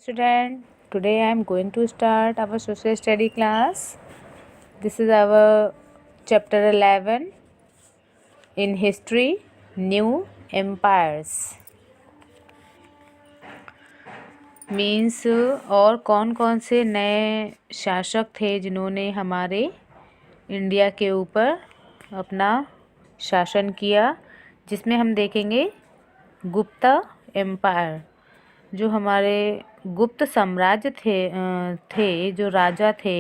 Student, today I am going to start our social study class. This is our chapter 11 in history, new empires. Means और कौन कौन से नए शासक थे जिन्होंने हमारे इंडिया के ऊपर अपना शासन किया, जिसमें हम देखेंगे गुप्ता एम्पायर। जो हमारे गुप्त साम्राज्य थे जो राजा थे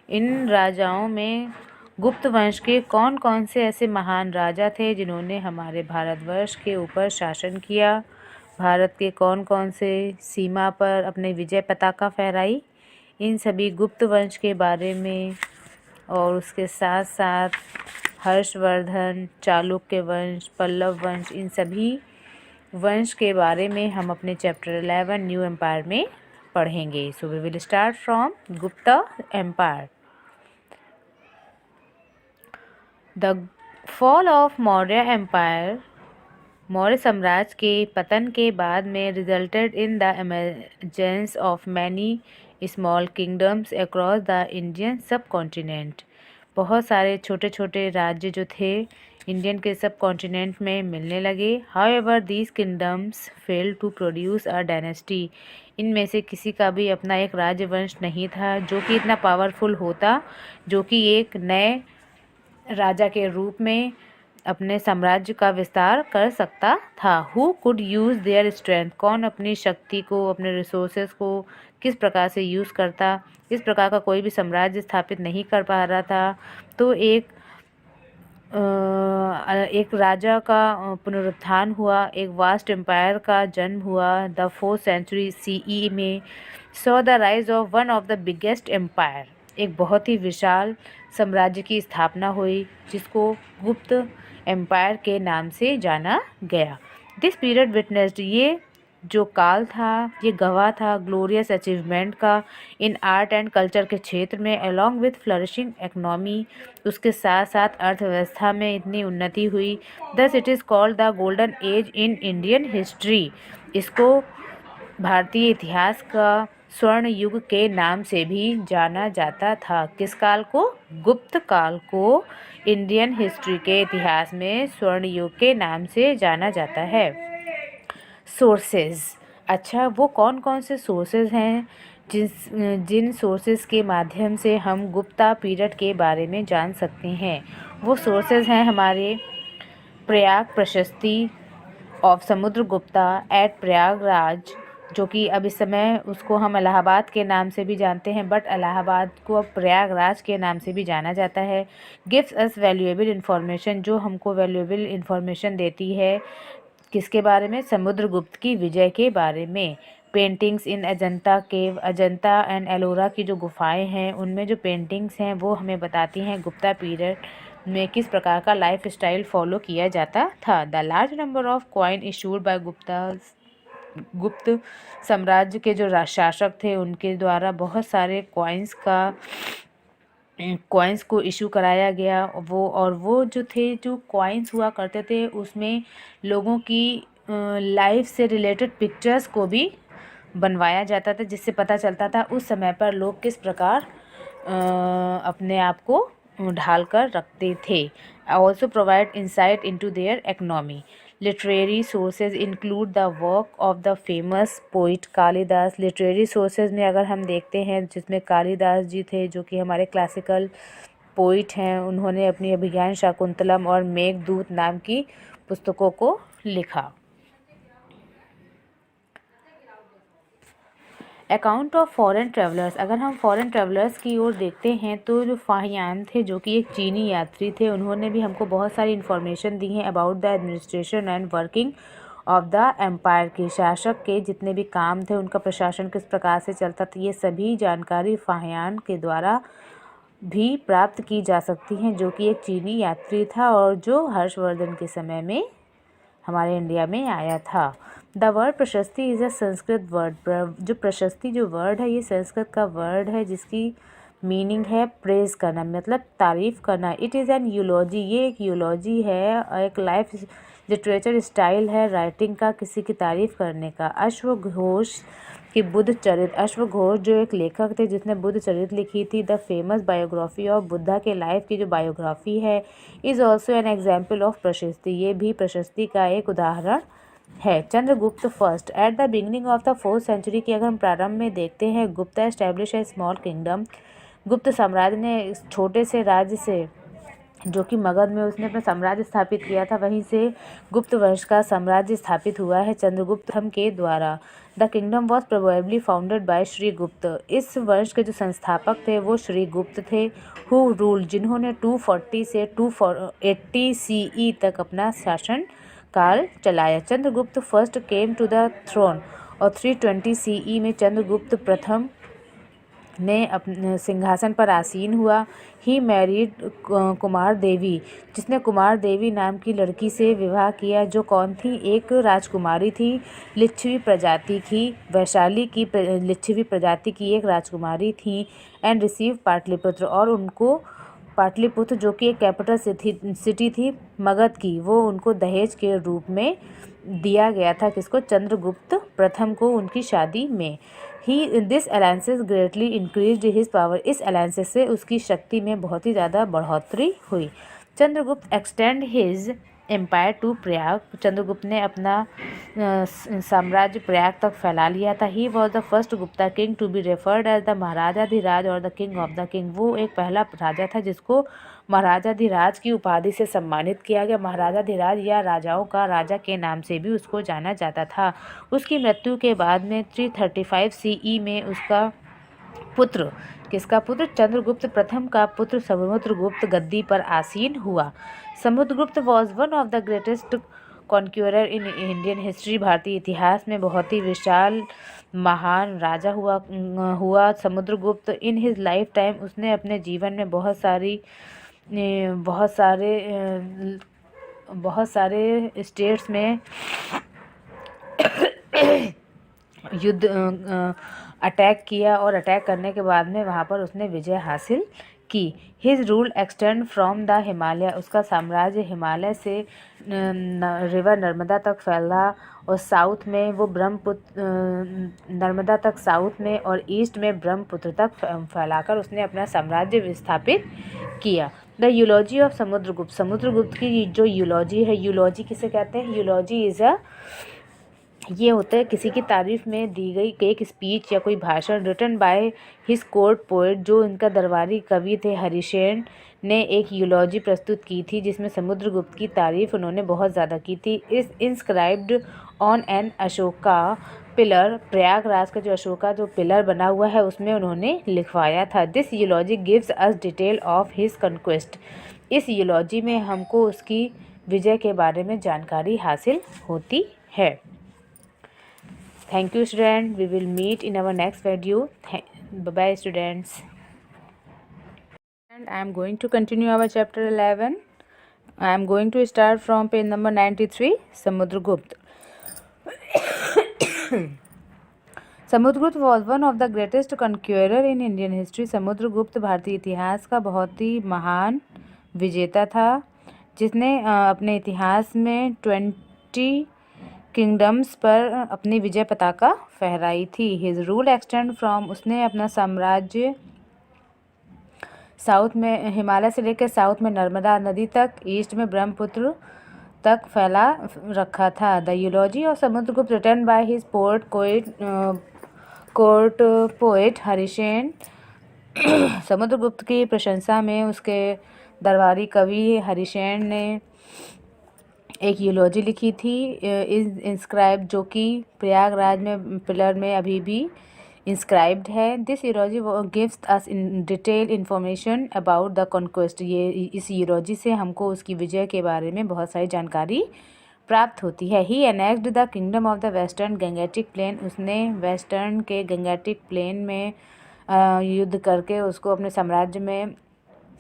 इन राजाओं में गुप्त वंश के कौन कौन से ऐसे महान राजा थे जिन्होंने हमारे भारतवर्ष के ऊपर शासन किया, भारत के कौन कौन से सीमा पर अपने विजय पताका फहराई, इन सभी गुप्त वंश के बारे में और उसके साथ साथ हर्षवर्धन, चालुक्य वंश, पल्लव वंश, इन सभी वंश के बारे में हम अपने चैप्टर 11 न्यू एम्पायर में पढ़ेंगे। So we will start from Gupta empire. The fall of Maurya empire, Maurya साम्राज्य के पतन के बाद में resulted in the emergence of many small kingdoms across the Indian subcontinent. बहुत सारे छोटे छोटे राज्य जो थे इंडियन के सब कॉन्टिनेंट में मिलने लगे। However these kingdoms fail to produce a dynasty, इनमें से किसी का भी अपना एक राज्य वंश नहीं था जो कि इतना पावरफुल होता, जो कि एक नए राजा के रूप में अपने साम्राज्य का विस्तार कर सकता था। Who could use their strength, कौन अपनी शक्ति को, अपने रिसोर्सेज को किस प्रकार से यूज़ करता, इस प्रकार का कोई भी साम्राज्य स्थापित नहीं कर पा रहा था। तो एक राजा का पुनरुत्थान हुआ, एक वास्ट एम्पायर का जन्म हुआ। द 4th सेंचुरी CE में saw the rise of one of the biggest empire, एक बहुत ही विशाल साम्राज्य की स्थापना हुई जिसको गुप्त एम्पायर के नाम से जाना गया। दिस पीरियड विटनेस्ड, ये जो काल था ये गवाह था ग्लोरियस अचीवमेंट का इन आर्ट एंड कल्चर के क्षेत्र में, अलॉन्ग विथ फ्लरिशिंग इकोनॉमी, उसके साथ साथ अर्थव्यवस्था में इतनी उन्नति हुई। Thus it is called the golden age in Indian history, इसको भारतीय इतिहास का स्वर्ण युग के नाम से भी जाना जाता था। किस काल को? गुप्त काल को इंडियन हिस्ट्री के इतिहास में स्वर्ण युग के नाम से जाना जाता है। सोर्सेज, अच्छा वो कौन कौन से सोर्सेज हैं जिन सोर्सेज के माध्यम से हम गुप्ता पीरियड के बारे में जान सकते हैं? वो सोर्सेज हैं हमारे प्रयाग प्रशस्ति ऑफ समुद्रगुप्ता एट प्रयागराज, जो कि अब इस समय उसको हम इलाहाबाद के नाम से भी जानते हैं, बट इलाहाबाद को अब प्रयागराज के नाम से भी जाना जाता है। गिव्स अस वैल्यूएबल इन्फॉर्मेशन, जो हमको वैल्यूएबल इन्फॉर्मेशन देती है किसके बारे में? समुद्रगुप्त की विजय के बारे में। Paintings in Ajanta cave, Ajanta and Ellora की जो गुफाएं हैं उनमें जो पेंटिंग्स हैं वो हमें बताती हैं गुप्ता पीरियड में किस प्रकार का लाइफ स्टाइल फॉलो किया जाता था। The large number of coin issued by गुप्त साम्राज्य के जो शासक थे उनके द्वारा बहुत सारे कॉइन्स को इशू कराया गया। वो जो थे, जो कॉइन्स हुआ करते थे उसमें लोगों की लाइफ से रिलेटेड पिक्चर्स को भी बनवाया जाता था, जिससे पता चलता था उस समय पर लोग किस प्रकार अपने आप को ढाल कर रखते थे। Also provide insight into their economy. Literary sources include the work of the famous poet Kalidas. Literary sources में अगर हम देखते हैं जिसमें कालिदास जी थे जो कि हमारे क्लासिकल पोइट हैं, उन्होंने अपनी अभिज्ञान शाकुंतलम और मेघदूत नाम की पुस्तकों को लिखा। अकाउंट ऑफ फॉरेन ट्रैवलर्स, अगर हम फॉरेन ट्रैवलर्स की ओर देखते हैं तो जो फाहियान थे जो कि एक चीनी यात्री थे, उन्होंने भी हमको बहुत सारी इन्फॉर्मेशन दी हैं about the administration and working of the empire. के शासक के जितने भी काम थे, उनका प्रशासन किस प्रकार से चलता था, ये सभी जानकारी फाहियान के द्वारा भी प्राप्त की जा सकती हैं, जो कि एक चीनी यात्री था और जो हर्षवर्धन के समय में हमारे इंडिया में आया था। द वर्ड प्रशस्ति इज़ अ संस्कृत वर्ड, जो प्रशस्ति जो वर्ड है ये संस्कृत का वर्ड है जिसकी मीनिंग है प्रेज करना, मतलब तारीफ़ करना। इट इज़ एन यूलॉजी, ये एक यूलॉजी है, एक लाइफ लिटरेचर स्टाइल है राइटिंग का, किसी की तारीफ़ करने का। अश्वघोष कि बुद्ध चरित। अश्वघोष जो एक लेखक थे जिसने बुद्ध चरित लिखी थी, the famous biography of Buddha के लाइफ की जो बायोग्राफी है, is also an example of prashasti, ये भी प्रशस्ति का एक उदाहरण है। Chandragupta first at the beginning of the 4th century की अगर हम प्रारंभ में देखते हैं, Gupta establish a small kingdom, Gupta साम्राज्य ने इस छोटे से राज्य से, जो कि मगध में उसने अपना साम्राज्य स्थापित किया था, वहीं से गुप्त वंश का साम्राज्य स्थापित हुआ है चंद्रगुप्त प्रथम के द्वारा। The kingdom was probably founded by Shri गुप्त, इस वंश के जो संस्थापक थे वो श्री गुप्त थे। हु रूल, जिन्होंने 240 से 280 CE तक अपना शासन काल चलाया। Chandragupta first came to the throne और 320 CE में चंद्रगुप्त प्रथम ने अपने सिंहासन पर आसीन हुआ। ही मैरिड कुमार देवी, जिसने कुमार देवी नाम की लड़की से विवाह किया, जो कौन थी, एक राजकुमारी थी, लिच्छवी प्रजाति की, वैशाली की लिच्छवी प्रजाति की एक राजकुमारी थी। एंड रिसीव पाटलिपुत्र, और उनको पाटलिपुत्र जो कि एक कैपिटल सिटी थी मगध की, वो उनको दहेज के रूप में दिया गया था। किसको? चंद्रगुप्त प्रथम को, उनकी शादी में। This alliances greatly increased his power, इस अलायंसेस से उसकी शक्ति में बहुत ही ज़्यादा बढ़ोतरी हुई। Chandragupta extend his empire to Prayag, Chandragupta ने अपना साम्राज्य प्रयाग तक फैला लिया था। He was the first Gupta king to be referred as the Maharajadhiraja और the king of the king, वो एक पहला राजा था जिसको महाराजाधिराज की उपाधि से सम्मानित किया गया। महाराजाधिराज या राजाओं का राजा के नाम से भी उसको जाना जाता था। उसकी मृत्यु के बाद में 335 CE में उसका पुत्र, किसका पुत्र? चंद्रगुप्त प्रथम का पुत्र समुद्रगुप्त गद्दी पर आसीन हुआ। Samudragupta was one of the greatest conqueror in Indian history, भारतीय इतिहास में बहुत ही विशाल महान राजा हुआ Samudragupta. In his life time, उसने अपने जीवन में बहुत सारे स्टेट्स में युद्ध अटैक किया, और अटैक करने के बाद में वहाँ पर उसने विजय हासिल की। His rule extend from the Himalaya, उसका साम्राज्य हिमालय से रिवर नर्मदा तक फैला, और साउथ में वो ब्रह्मपुत्र, नर्मदा तक साउथ में, और ईस्ट में ब्रह्मपुत्र तक फैलाकर उसने अपना साम्राज्य विस्थापित किया। The eulogy of Samudragupta, Samudragupta की जो यूलॉजी है, यूलॉजी किसे कहते हैं? यूलॉजी ये होता है किसी की तारीफ में दी गई एक स्पीच या कोई भाषण, written by his court poet, जो इनका दरबारी कवि थे हरिसेन ने एक यूलॉजी प्रस्तुत की थी जिसमें समुद्रगुप्त की तारीफ उन्होंने बहुत ज़्यादा की थी। इस inscribed on an Ashoka pillar, Prayagraj का जो अशोका जो पिलर बना हुआ है उसमें उन्होंने लिखवाया था। This eulogy gives us detail of his conquest, इस यूलॉजी में हमको उसकी विजय के बारे में जानकारी हासिल होती है। Thank you student, we will meet in our next video. Bye bye students. And I am going to continue our chapter 11. I am going to start from page number 93, Samudragupta. Samudragupta was one of the greatest conqueror in Indian history. Samudragupta भारतीय इतिहास का बहुत ही महान विजेता था, जिसने अपने इतिहास में 20 किंगडम्स पर अपनी विजय पताका फहराई थी। हिज रूल एक्सटेंड फ्रॉम, उसने अपना साम्राज्य साउथ में हिमालय से लेकर साउथ में नर्मदा नदी तक, ईस्ट में ब्रह्मपुत्र तक फैला रखा था। The eulogy of Samudragupta written by his court poet Harisena, Samudragupta की प्रशंसा में उसके दरबारी कवि हरिसेन ने एक यूलॉजी लिखी थी, इज इंस्क्राइब, जो कि प्रयागराज में पिलर में अभी भी इंस्क्राइब्ड है। This eulogy gives us in detail information about the conquest, ये इस यूलॉजी से हमको उसकी विजय के बारे में बहुत सारी जानकारी प्राप्त होती है। He annexed the kingdom of the western Gangetic plain, उसने वेस्टर्न के गंगेटिक प्लेन में युद्ध करके उसको अपने साम्राज्य में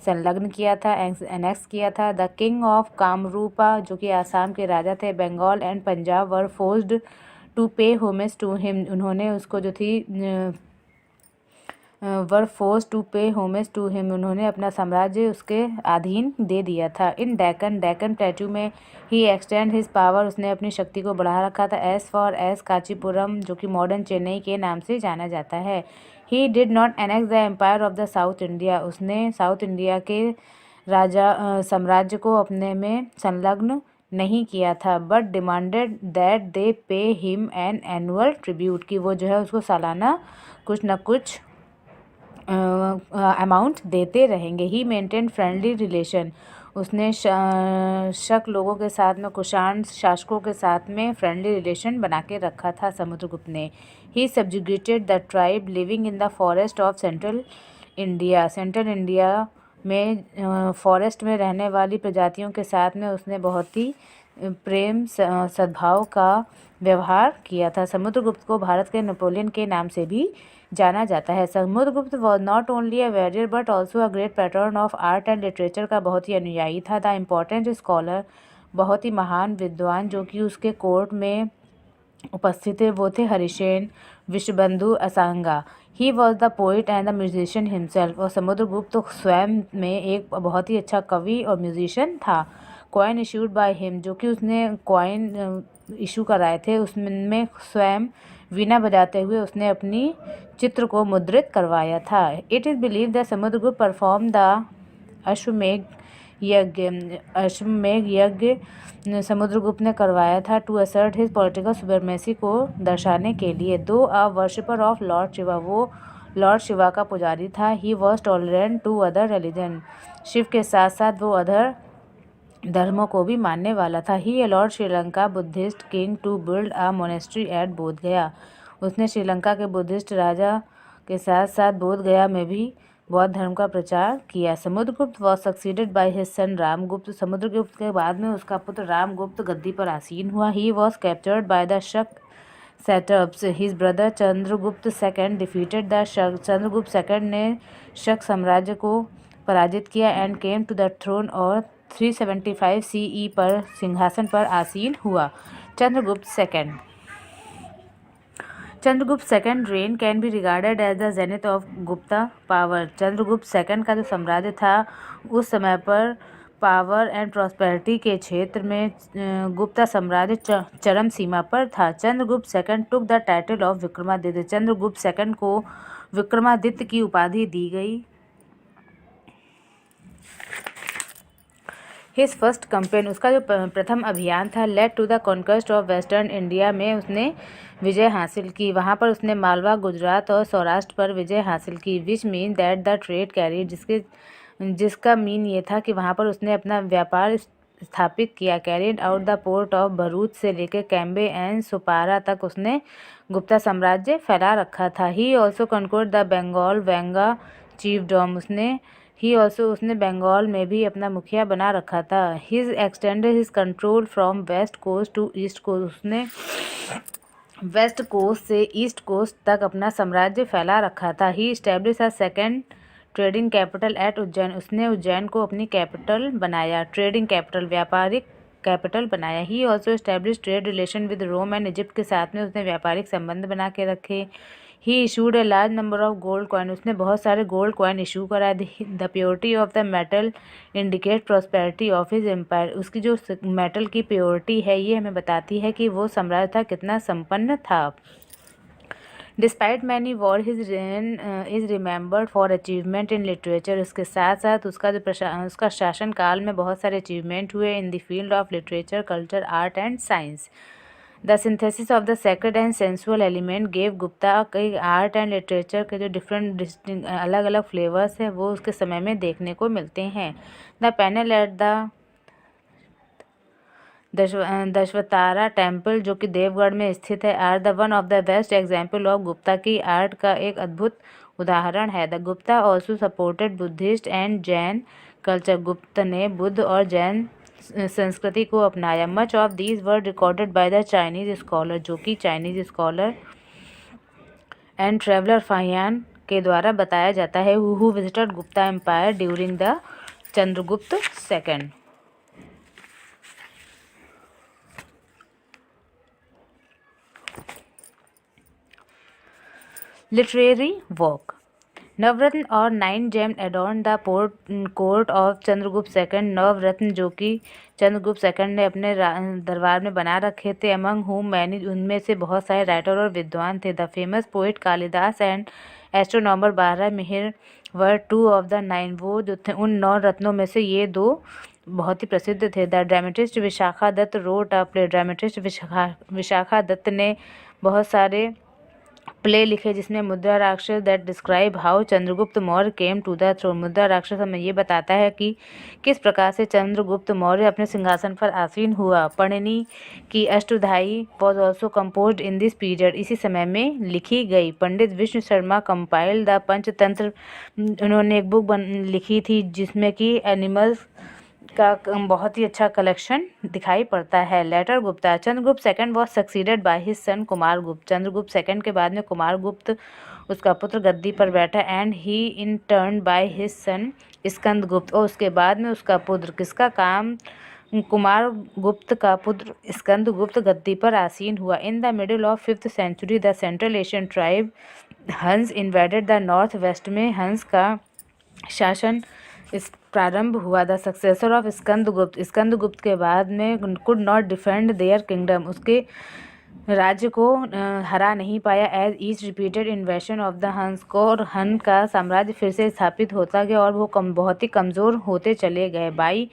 संलग्न किया था, एनेक्स किया था। द किंग ऑफ कामरूपा, जो कि आसाम के राजा थे, Bengal and Punjab were forced to pay homage to him, उन्होंने उसको जो थी were force to pay homage to him, उन्होंने अपना साम्राज्य उसके अधीन दे दिया था। इन डेक्कन प्लेटू में ही एक्सटेंड हिज पावर, उसने अपनी शक्ति को बढ़ा रखा था। एस फॉर एस कांचीपुरम, जो कि मॉडर्न चेन्नई के नाम से जाना जाता है। He did not annex the empire of the South India, उसने साउथ इंडिया के साम्राज्य को अपने में संलग्न नहीं किया था। But demanded that they pay him an annual tribute, की वो जो है उसको सालाना कुछ न कुछ अमाउंट देते रहेंगे। ही मेंटेन फ्रेंडली रिलेशन, उसने शक लोगों के साथ में, कुषाण शासकों के साथ में फ्रेंडली रिलेशन बना के रखा था समुद्रगुप्त ने। He subjugated the tribe living in the forest of central India में फॉरेस्ट में रहने वाली प्रजातियों के साथ में उसने बहुत ही प्रेम सद्भाव का व्यवहार किया था। समुद्रगुप्त को भारत के नेपोलियन के नाम से भी जाना जाता है। Samudragupta was not only a warrior but also a great pattern of art and literature का बहुत ही अनुयायी था। द इम्पोर्टेंट स्कॉलर, बहुत ही महान विद्वान जो कि उसके कोर्ट में उपस्थित थे वो थे Harisena, Vishwabandhu, Asanga. He was the poet and the musician himself, और समुद्रगुप्त तो स्वयं में एक बहुत ही अच्छा कवि और म्यूजिशियन था। कॉइन इशूड बाय हिम, जो कि उसने कॉइन इशू कराए थे, उसमें स्वयं वीणा बजाते हुए उसने अपनी चित्र को मुद्रित करवाया था। It is believe the Samudragupta perform the Ashvamedha yajna Samudragupta ने करवाया था to assert his political supremacy को दर्शाने के लिए। Though a worshipper of lord Shiva, वो लॉर्ड शिवा का पुजारी था। He was tolerant to other religion, Shiva के साथ साथ वो अदर धर्मों को भी मानने वाला था। He allowed Sri Lanka Buddhist king to build a monastery at Bodh Gaya, उसने श्रीलंका के बुद्धिस्ट राजा के साथ साथ बोध गया में भी बौद्ध धर्म का प्रचार किया। Samudragupta was succeeded by his son Ramgupta, Samudragupta के बाद में उसका पुत्र रामगुप्त गद्दी पर आसीन हुआ। He was captured by the Shaka satraps, his brother Chandragupta second defeated the Shaka, Chandragupta second ने शक साम्राज्य को पराजित किया and came to the throne, और 375 CE पर सिंहासन पर आसीन हुआ। Chandragupta second reign can be regarded as the zenith of Gupta power, Chandragupta second का जो साम्राज्य था उस समय पर पावर एंड प्रॉस्पेरिटी के क्षेत्र में गुप्ता साम्राज्य चरम सीमा पर था। Chandragupta second took the title of Vikramaditya, Chandragupta second को विक्रमादित्य की उपाधि दी गई। हिज फर्स्ट कैंपेन, उसका जो प्रथम अभियान था, led to the conquest of western India में उसने विजय हासिल की। वहाँ पर उसने मालवा, गुजरात और सौराष्ट्र पर विजय हासिल की। Which mean that the trade carried, जिसका मीन ये था कि वहाँ पर उसने अपना व्यापार स्थापित किया। Carried out the port of Bharuch से लेकर कैम्बे एंड सुपारा तक उसने गुप्ता साम्राज्य फैला रखा था। He also conquered the Bengal Vanga chiefdom, उसने बंगाल में भी अपना मुखिया बना रखा था। His extended his control from west coast to east coast, उसने वेस्ट कोस्ट से ईस्ट कोस्ट तक अपना साम्राज्य फैला रखा था। He establish a second trading capital at Ujjain, उसने उज्जैन को अपनी कैपिटल बनाया, ट्रेडिंग कैपिटल, व्यापारिक कैपिटल बनाया। He also establish trade relation with Rome and Egypt, के साथ में उसने व्यापारिक संबंध बना के रखे। He issued a large number of gold coin, उसने बहुत सारे गोल्ड कॉइन इशू कराए। The purity of the metal indicate prosperity of his empire, उसकी जो मेटल की प्योरिटी है ये हमें बताती है कि वो साम्राज्य था कितना संपन्न था। Despite many war his rain is remembered for achievement in literature, उसके साथ साथ उसका शासन काल में बहुत सारे अचीवमेंट हुए in the field of literature, culture, art and science. The synthesis of the sacred and sensual element gave Gupta, कई आर्ट एंड लिटरेचर के जो डिफरेंट अलग अलग फ्लेवर्स हैं वो उसके समय में देखने को मिलते हैं। The panel at the Dashavatara temple, जो कि देवगढ़ में स्थित है, are the one of the best example of Gupta की आर्ट का एक अद्भुत उदाहरण है। The Gupta also supported Buddhist and Jain culture, Gupta ने बुद्ध और जैन संस्कृति को अपनाया। Much of these were recorded by the Chinese scholar, जो कि Chinese scholar and traveller Fahien के द्वारा बताया जाता है, who visited Gupta empire during the Chandragupta second. Literary work, Navratna और 9 gems adorned the court of Chandragupta second. Navratna जो कि चंद्रगुप्त सेकंड ने अपने दरबार में बना रखे थे। अमंग हुम मैनी, उनमें से बहुत सारे राइटर और विद्वान थे। The famous poet Kalidas and astronomer 12 Mihir were 2 of the 9, वो जो थे उन 9 रत्नों में से ये 2 बहुत ही प्रसिद्ध थे। The dramatist Vishakha Datta wrote a play. Dramatist Vishakha Datta ने बहुत सारे प्ले लिखे जिसमें Mudra Rakshasa that describe how Chandragupta Maurya came to the throne. Mudra Rakshasa हमें ये बताता है कि किस प्रकार से चंद्रगुप्त मौर्य अपने सिंहासन पर आसीन हुआ। पढ़नी की Ashtadhyayi was also composed in this period, इसी समय में लिखी गई। पंडित विष्णु शर्मा कंपाइल द पंचतंत्र, उन्होंने एक बुक लिखी थी जिसमें कि एनिमल्स का बहुत ही अच्छा कलेक्शन दिखाई पड़ता है। Later Gupta, Chandragupta second was succeeded by his son Kumar Gupta. Chandragupta second के बाद में कुमार गुप्त उसका पुत्र गद्दी पर बैठा। And he in turn by his son Skanda Gupta, और उसके बाद में उसका पुत्र, किसका काम, कुमार गुप्त का पुत्र स्कंद गुप्त गद्दी पर आसीन हुआ। In the middle of 5th century the central Asian tribe हंस इन्वेडेड द नॉर्थ वेस्ट में हंस का शासन इस प्रारंभ हुआ। द सक्सेसर ऑफ स्कंदगुप्त के बाद में could not defend their kingdom, उसके राज्य को हरा नहीं पाया। As each repeated invasion of the Huns को, और हन का साम्राज्य फिर से स्थापित होता गया और वो बहुत ही कमज़ोर होते चले गए। By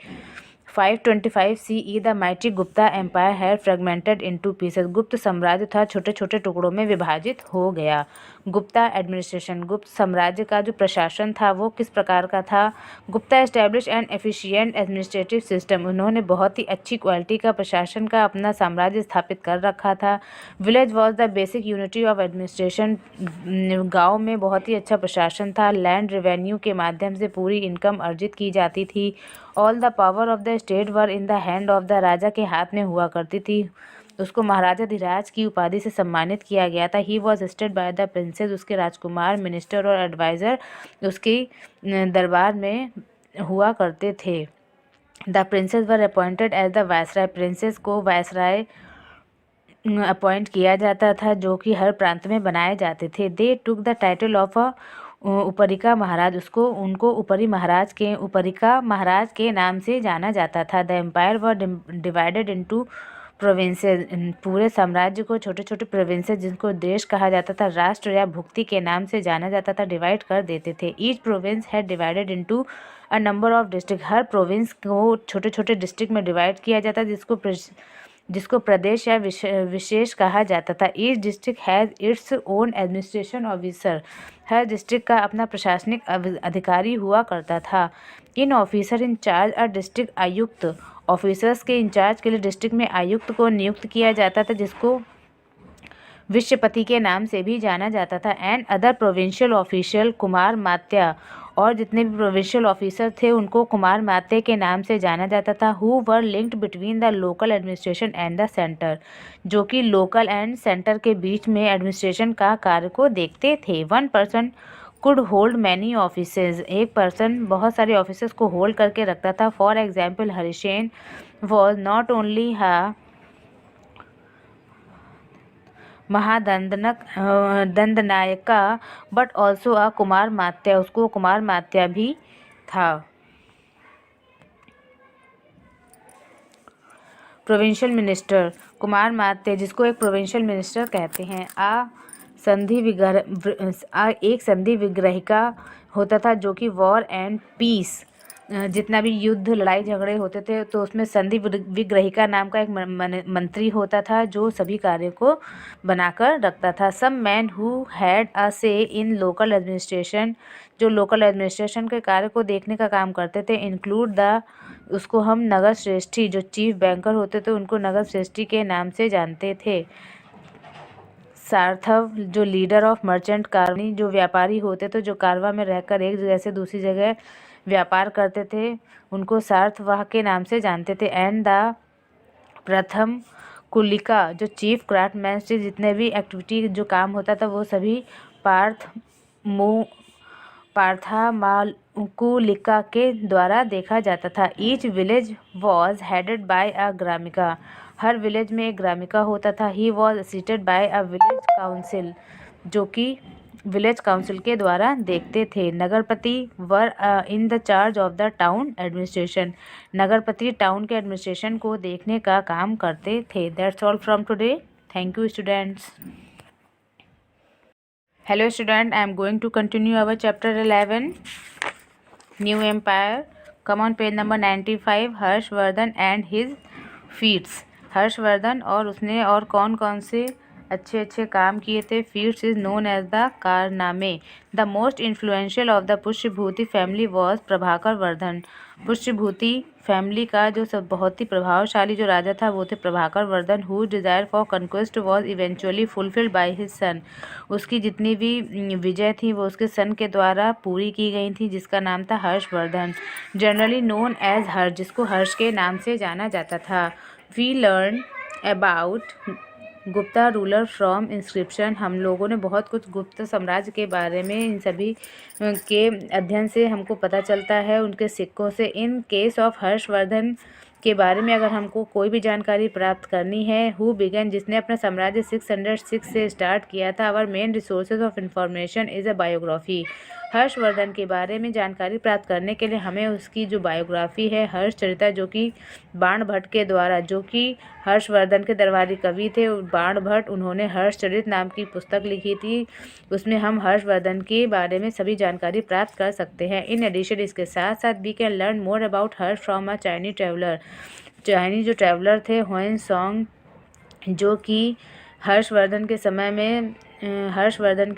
525 CE the mighty Gupta empire had fragmented into pieces. Gupta साम्राज्य था छोटे छोटे टुकड़ों में विभाजित हो गया। गुप्ता एडमिनिस्ट्रेशन, गुप्त साम्राज्य का जो प्रशासन था वो किस प्रकार का था। Gupta establish N efficient administrative system, उन्होंने बहुत ही अच्छी क्वालिटी का प्रशासन का अपना साम्राज्य स्थापित कर रखा था। Village was the basic unity of administration, गाँव में बहुत ही अच्छा प्रशासन था। लैंड रेवेन्यू के माध्यम से पूरी इनकम अर्जित की जाती थी। All the power of the state were in the hand of the, राजा के हाथ में हुआ करती थी। उसको महाराजा धीराज की उपाधि से सम्मानित किया गया था। He was assisted by the princess, उसके राजकुमार, मिनिस्टर और एडवाइज़र उसके दरबार में हुआ करते थे। The princes were appointed as the viceroy, princes को वायसराय अपॉइंट किया जाता था जो कि हर प्रांत में बनाए जाते थे। They took the title of a Uparika Maharaja, उनको उपरिका महाराज के नाम से जाना जाता था। The empire were divided into provinces, पूरे साम्राज्य को छोटे छोटे प्रोविंसेस, जिनको देश कहा जाता था, राष्ट्र या भुक्ति के नाम से जाना जाता था, डिवाइड कर देते थे। Each province had divided into a number of district, her province को छोटे छोटे डिस्ट्रिक्ट में डिवाइड किया जाता, जिसको प्रदेश या विशेष कहा जाता था। Each district has its own administration officer, हर डिस्ट्रिक्ट का अपना प्रशासनिक अधिकारी हुआ करता था। In officer in charge a district आयुक्त, ऑफिसर्स के इंचार्ज के लिए डिस्ट्रिक्ट में आयुक्त को नियुक्त किया जाता था, जिसको विश्वपति के नाम से भी जाना जाता था। And other provincial official Kumaramatya, और जितने भी प्रोविंशियल ऑफिसर थे उनको कुमार मात्या के नाम से जाना जाता था। Who were linked between the local administration and the centre, जो कि लोकल एंड सेंटर के बीच में एडमिनिस्ट्रेशन का कार्य को देखते थे। 1 person could hold many offices, एक पर्सन बहुत सारे ऑफिसर्स को होल्ड करके रखता था। For example Harisena was not only Dandanayaka but also a Kumaramatya, उसको कुमार मात्या भी था। प्रोविंशियल मिनिस्टर, कुमार मात्या जिसको एक प्रोविंशियल मिनिस्टर कहते हैं। एक संधि विग्रहिका होता था जो कि वॉर एंड पीस, जितना भी युद्ध लड़ाई झगड़े होते थे तो उसमें संधि विग्रहिका नाम का एक मंत्री होता था जो सभी कार्य को बनाकर रखता था। सम मैन हु हैड अ से इन लोकल एडमिनिस्ट्रेशन, जो लोकल एडमिनिस्ट्रेशन के कार्य को देखने का काम करते थे। इंक्लूड उसको हम नगर श्रेष्ठी, जो चीफ बैंकर होते थे उनको नगर श्रेष्ठी के नाम से जानते थे। सार्थव, जो लीडर ऑफ मर्चेंट कारवानी, जो व्यापारी होते थे जो कारवा में रहकर एक जगह से दूसरी जगह व्यापार करते थे, उनको सार्थवाह के नाम से जानते थे। एंड द प्रथम कुलिका, जो चीफ क्राफ्टमैन से जितने भी एक्टिविटी जो काम होता था वो सभी पार्थामाकुलिका के द्वारा देखा जाता था। Each village was headed by a Gramika, हर विलेज में एक ग्रामिका होता था। He was seated by a village council, जो कि विलेज काउंसिल के द्वारा देखते थे। Nagarpati were in the charge of the town administration. Nagarpati town के एडमिनिस्ट्रेशन को देखने का काम करते थे। That's all from today. Thank you students. Hello student, I am going to continue our chapter 11, New Empire. Come on page number 95, Harshvardhan and his feats. Harshvardhan और उसने और कौन कौन से अच्छे अच्छे काम किए थे। Feats is known as the कारनामे। The most influential of the Pushyabhuti family was Prabhakaravardhana. Pushyabhuti family का जो सब बहुत ही प्रभावशाली जो राजा था वो थे Prabhakar Vardhan. Who desire for conquest was eventually fulfilled by his सन। उसकी जितनी भी विजय थी वो उसके सन के द्वारा पूरी की गई थी, जिसका नाम था Harshavardhana. Generally known as Harsha, जिसको हर्ष के नाम से जाना जाता था। We learn about Gupta ruler from inscription. हम लोगों ने बहुत कुछ गुप्त साम्राज्य के बारे में इन सभी के अध्ययन से हमको पता चलता है, उनके सिक्कों से। इन केस ऑफ हर्षवर्धन के बारे में अगर हमको कोई भी जानकारी प्राप्त करनी है, हु बिगन, जिसने अपना साम्राज्य 606 से स्टार्ट किया था। Our main resources of information is a biography. Harshavardhana के बारे में जानकारी प्राप्त करने के लिए हमें उसकी जो बायोग्राफी है, हर्षचरिता, जो कि बाणभट्ट के द्वारा, जो कि हर्षवर्धन के दरबारी कवि थे बाणभट्ट, उन्होंने हर्षचरित नाम की पुस्तक लिखी थी। उसमें हम हर्षवर्धन के बारे में सभी जानकारी प्राप्त कर सकते हैं। इन एडिशन, इसके साथ साथ we can learn more about Harsha from a Chinese traveller. Chinese जो ट्रैवलर थे ह्वेन सॉन्ग, जो कि हर्षवर्धन के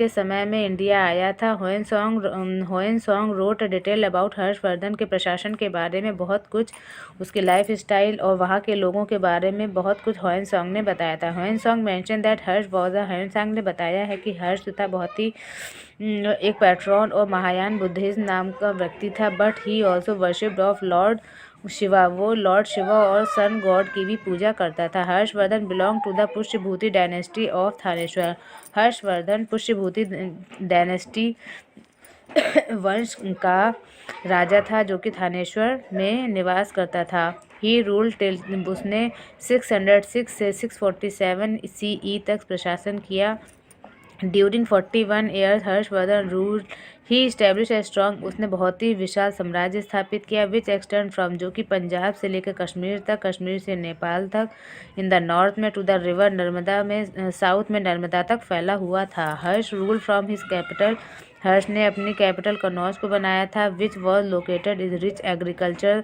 समय में इंडिया आया था। Hiuen Tsang wrote detail about Harshavardhana के प्रशासन के बारे में बहुत कुछ, उसके लाइफ स्टाइल और वहाँ के लोगों के बारे में बहुत कुछ ह्वेन सॉन्ग ने बताया था। Hiuen Tsang mention that Harsha was a, Hiuen Tsang ने बताया है कि हर्ष था बहुत ही एक पैट्रॉन और महायान बुद्धिज्म नाम का व्यक्ति था। But he also worshipped of lord Shiva. वो लॉर्ड शिवा और सन गॉड की भी पूजा करता था। Harshavardhana belong to the Pushyabhuti dynasty of Thanesar. Harshavardhana Pushyabhuti dynasty वंश का राजा था, जो कि थानेश्वर में निवास करता था। ही रूल टिल, उसने 606 से 647 CE तक प्रशासन किया। During 41 years Harshvardhan rule he establish a strong, उसने बहुत ही विशाल साम्राज्य स्थापित किया। विच एक्सटेंड फ्रॉम, जो कि पंजाब से लेकर कश्मीर तक, कश्मीर से नेपाल तक, इन द नॉर्थ में टू द रिवर नर्मदा में, साउथ में नर्मदा तक फैला हुआ था। Harsha rule from his capital, Harsha ने अपनी कैपिटल कन्नौज को बनाया था। Which was located is rich agriculture,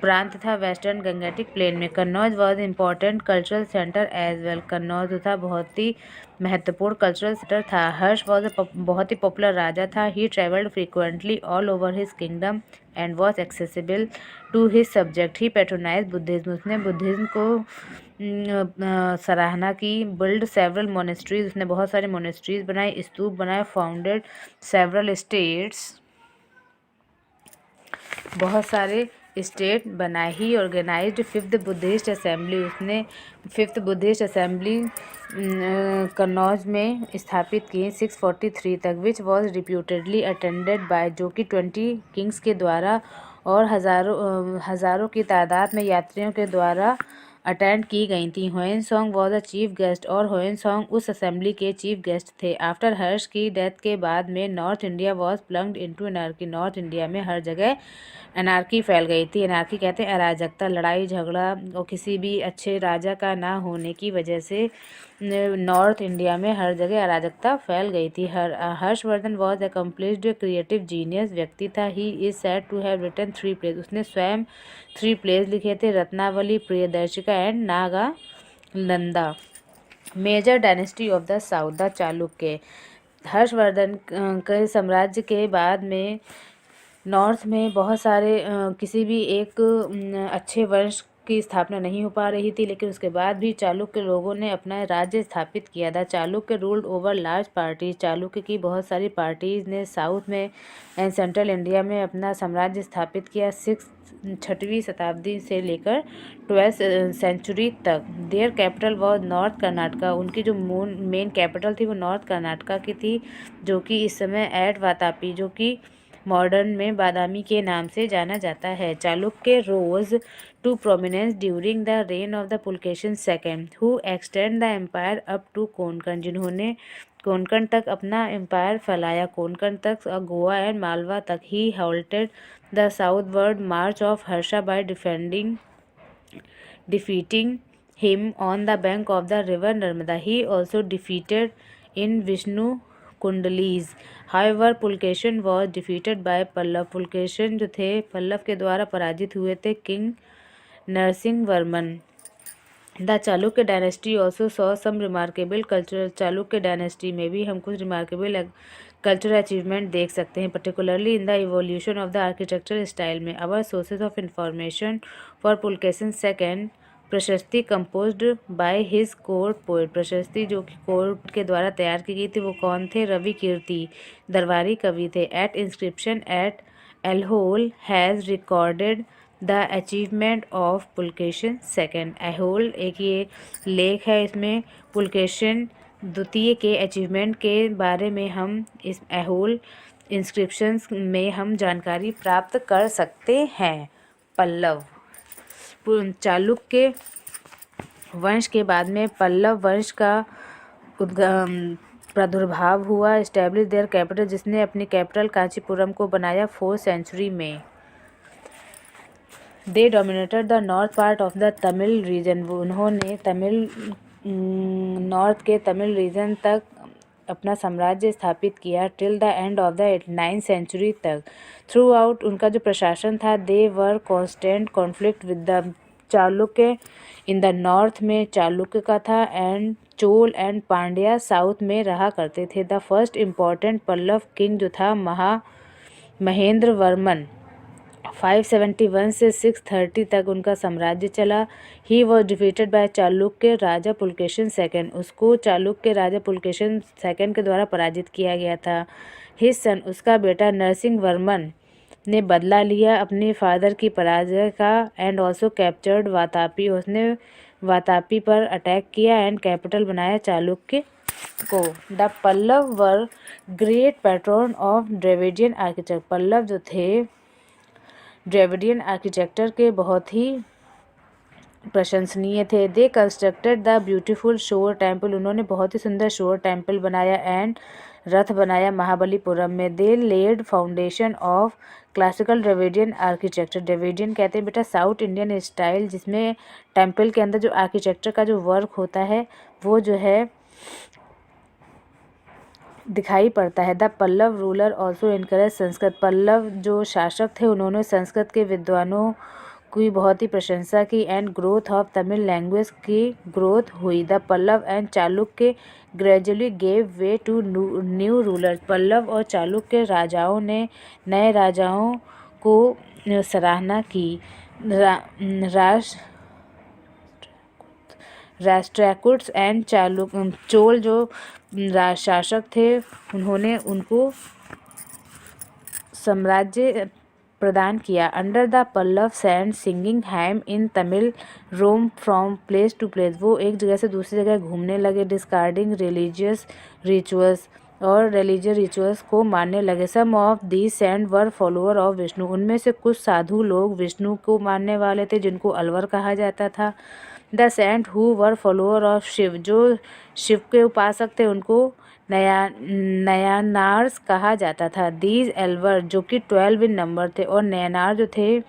प्रांत था वेस्टर्न गंगेटिक प्लेन में। Kannauj was important cultural centre as well, Kannauj था बहुत ही महत्वपूर्ण कल्चरल सेंटर था। हर्ष वॉज बहुत ही पॉपुलर राजा था। He travelled frequently all over his kingdom and was accessible to his subject. He patronise Buddhism, उसने बुद्धिज्म को सराहना की। बिल्ड सेवरल मोनेस्ट्रीज, उसने बहुत सारे मोनेस्ट्रीज बनाए, स्तूप बनाए। फाउंडेड सेवरल स्टेट्स, बहुत सारे स्टेट बनाए। ही ऑर्गेनाइज्ड फिफ्थ बुद्धिस्ट असेंबली, उसने फिफ्थ बुद्धिस्ट असेंबली कन्नौज में स्थापित की 643 तक। विच वॉज रिप्यूटेडली अटेंडेड बाय, जो कि 20 किंग्स के द्वारा और हज़ारों की तादाद में यात्रियों के द्वारा अटेंड की गई थी। Hiuen Tsang was a chief guest, और ह्वेन सॉन्ग उस असेंबली के चीफ गेस्ट थे। आफ्टर हर्ष की डेथ के बाद में north India was plunged into anarchy, north India में हर जगह एनार्की फैल गई थी। एनार्की कहते हैं अराजकता, लड़ाई झगड़ा और किसी भी अच्छे राजा का ना होने की वजह से नॉर्थ इंडिया में हर जगह अराजकता फैल गई थी। Harshavardhana was accomplished creative genius व्यक्ति था। He is said to have written 3 plays, उसने स्वयं 3 प्लेज लिखे थे, Ratnavali, Priyadarshika and Nagananda. Major dynasty of the south, the Chalukya. हर्षवर्धन के साम्राज्य के बाद में नॉर्थ में बहुत सारे किसी भी एक अच्छे वंश की स्थापना नहीं हो पा रही थी, लेकिन उसके बाद भी चालुक्य लोगों ने अपना राज्य स्थापित किया था। Chalukya ruled over large parties, Chalukya की बहुत सारी पार्टीज ने साउथ में एंड सेंट्रल इंडिया में अपना साम्राज्य स्थापित किया। 6वीं शताब्दी से लेकर 12th सेंचुरी तक। Their capital was north Karnataka, उनकी जो मेन कैपिटल थी वो नॉर्थ कर्नाटका की थी, जो कि इस समय एट वातापी, जो कि मॉडर्न में बादामी के नाम से जाना जाता है। Chalukya rose to prominence during the reign of the Pulakeshin second, who extend the empire up to Konkan, जिन्होंने कोंकण तक अपना एम्पायर फैलाया, कोंकण तक और गोवा एंड मालवा तक। ही halted the southward march of Harsha by defeating him on the bank of the river Narmada. He also defeated in Vishnu Kundali's. However, Pulketion was defeated by Pallav. Pulakeshin जो थे पल्लव के द्वारा पराजित हुए थे king Narasimha Varman. The Chalukya dynasty also saw some remarkable cultural. Chalukya dynasty में भी हम कुछ रिमार्केबल कल्चरल अचीवमेंट देख सकते हैं, particularly in the evolution of the architectural style में। Our sources of information for Pulakeshin second, prashasti composed by his court poet. Prashasti जो कि कोर्ट के द्वारा तैयार की गई थी वो कौन थे? रवि कीर्ति दरबारी कवि थे। At inscription at Aihole has recorded the achievement of Pulakeshin second. Aihole एक ये लेख है, इसमें पुलकेशन द्वितीय के अचीवमेंट के बारे में हम इस एहोल इंस्क्रिप्शंस में हम जानकारी प्राप्त कर सकते हैं। पल्लव चालुक्य वंश के बाद में पल्लव वंश का प्रादुर्भाव हुआ। एस्टैब्लिश देयर कैपिटल, जिसने अपनी कैपिटल कांचीपुरम को बनाया 4th सेंचुरी में। They dominated the north part of the Tamil region. उन्होंने तमिल नॉर्थ के तमिल रीजन तक अपना साम्राज्य स्थापित किया till the end of the 9th century तक। थ्रू आउट उनका जो प्रशासन था, they were constant conflict with the Chalukya in the north में चालुक्य का था, and Chola and Pandya south में रहा करते थे। The first important Pallava king जो था महेंद्र वर्मन 571 से 630 तक उनका साम्राज्य चला। He was defeated by Chalukya Raja Pulakeshin second. उसको चालुक्य राजा पुलकेशन सेकेंड के द्वारा पराजित किया गया था। हिज सन, उसका बेटा नरसिंह वर्मन ने बदला लिया अपने फादर की पराजय का, एंड ऑल्सो कैप्चर्ड वातापी। उसने वातापी पर अटैक किया एंड कैपिटल बनाया चालुक्य को। The Pallava were great patron of Dravidian architecture. Pallava जो थे ड्रेविडियन आर्किटेक्चर के बहुत ही प्रशंसनीय थे। They constructed the beautiful shore temple. उन्होंने बहुत ही सुंदर शोर टेम्पल बनाया एंड रथ बनाया महाबलीपुरम में। They laid foundation of classical Dravidian architecture. Dravidian कहते हैं बेटा साउथ इंडियन स्टाइल, जिसमें टेम्पल के अंदर जो आर्किटेक्चर का जो वर्क होता है वो जो है दिखाई पड़ता है। The Pallava ruler also encourage Sanskrit. Pallava जो शासक थे उन्होंने संस्कृत के विद्वानों की बहुत ही प्रशंसा की, and growth of Tamil language की ग्रोथ हुई। The Pallava and Chalukya gradually gave way to new ruler. Pallava और चालुक्य राजाओं ने नए राजाओं को सराहना की। राष्ट्रकूट्स एंड चोल जो शासक थे उन्होंने उनको साम्राज्य प्रदान किया। Under the Pallava saints singing hymns in Tamil roam from place to place. वो एक जगह से दूसरी जगह घूमने लगे। डिस्कार्डिंग रिलीजियस रिचुअल्स, और रिलीजियस रिचुअल्स को मानने लगे। Some of the saints were follower of Vishnu. उनमें से कुछ साधु लोग विष्णु को मानने वाले थे, जिनको अलवर कहा जाता था। The saint who were follower of Shiva, जो शिव के उपासक थे उनको नयानार्स कहा जाता था। दीज एल्वर जो कि 12 इन नंबर थे, और नयनार जो थे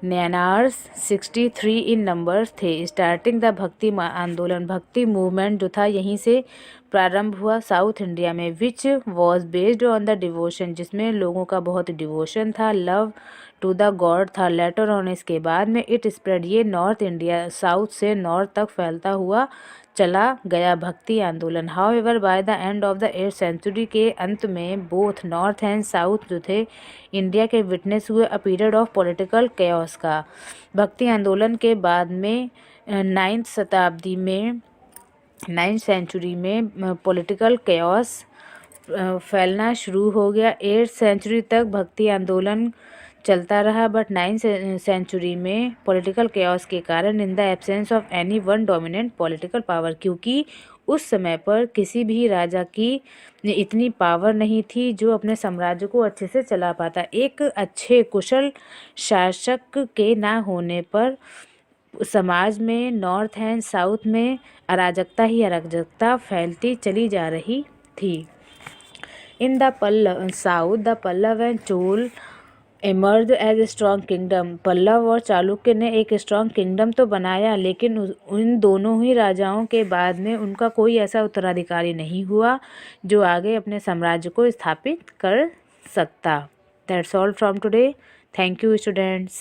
नयनार्स 63 इन नंबर्स थे। स्टार्टिंग द भक्ति आंदोलन, भक्ति मूवमेंट जो था यहीं से प्रारंभ हुआ साउथ इंडिया में। Which was based on the devotion, जिसमें लोगों का बहुत डिवोशन था। लव टू द गॉड था। लेटर ऑन, इसके बाद में इट स्प्रेड, ये नॉर्थ इंडिया साउथ से नॉर्थ तक फैलता हुआ चला गया भक्ति आंदोलन। However by the end of the 8th century के अंत में बोथ नॉर्थ एंड साउथ जो थे इंडिया के विटनेस हुए a period of political chaos का। भक्ति आंदोलन के बाद में 9th शताब्दी में 9th सेंचुरी में पॉलिटिकल केओस फैलना शुरू हो गया। 8th सेंचुरी तक भक्ति आंदोलन चलता रहा, बट 9th सेंचुरी में पॉलिटिकल केओस के कारण, in the absence of any one dominant political power, क्योंकि उस समय पर किसी भी राजा की इतनी पावर नहीं थी जो अपने साम्राज्य को अच्छे से चला पाता। एक अच्छे कुशल शासक के ना होने पर समाज में नॉर्थ एंड साउथ में अराजकता ही अराजकता फैलती चली जा रही थी। In the Pallava south the Pallava and Chola emerge as a strong kingdom. Pallava और चालुक्य ने एक स्ट्रॉन्ग किंगडम तो बनाया, लेकिन उन दोनों ही राजाओं के बाद में उनका कोई ऐसा उत्तराधिकारी नहीं हुआ जो आगे अपने साम्राज्य को स्थापित कर सकता। That's all from today. Thank you students.